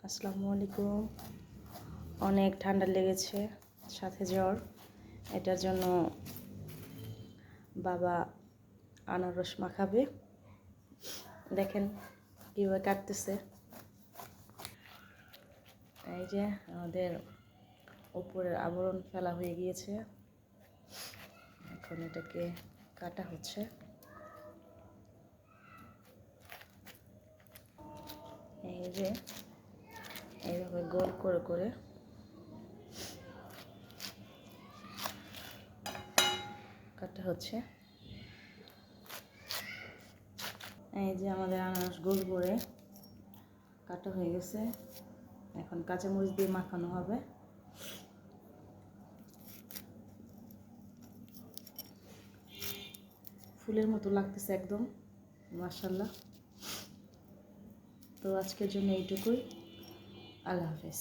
আসসালামু আলাইকুম। অনেক ঠান্ডা লেগেছে, সাথে জ্বর। এটার জন্য বাবা আনারস মাখাবে। দেখেন কীভাবে কাটতেছে। এই যে আমাদের উপরের আবরণ ফেলা হয়ে গিয়েছে, এখন এটাকে কাটা হচ্ছে। এই যে এইভাবে গোল করে করে কাটা হচ্ছে। এই যে আমাদের আনারস গোল করে কাটা হয়ে গেছে। এখন কাঁচামরিচ দিয়ে মাখানো হবে। ফুলের মতো লাগতেছে একদম, মাশাআল্লাহ। তো আজকের জন্য এইটুকুই। আল্লাহ হাফেজ।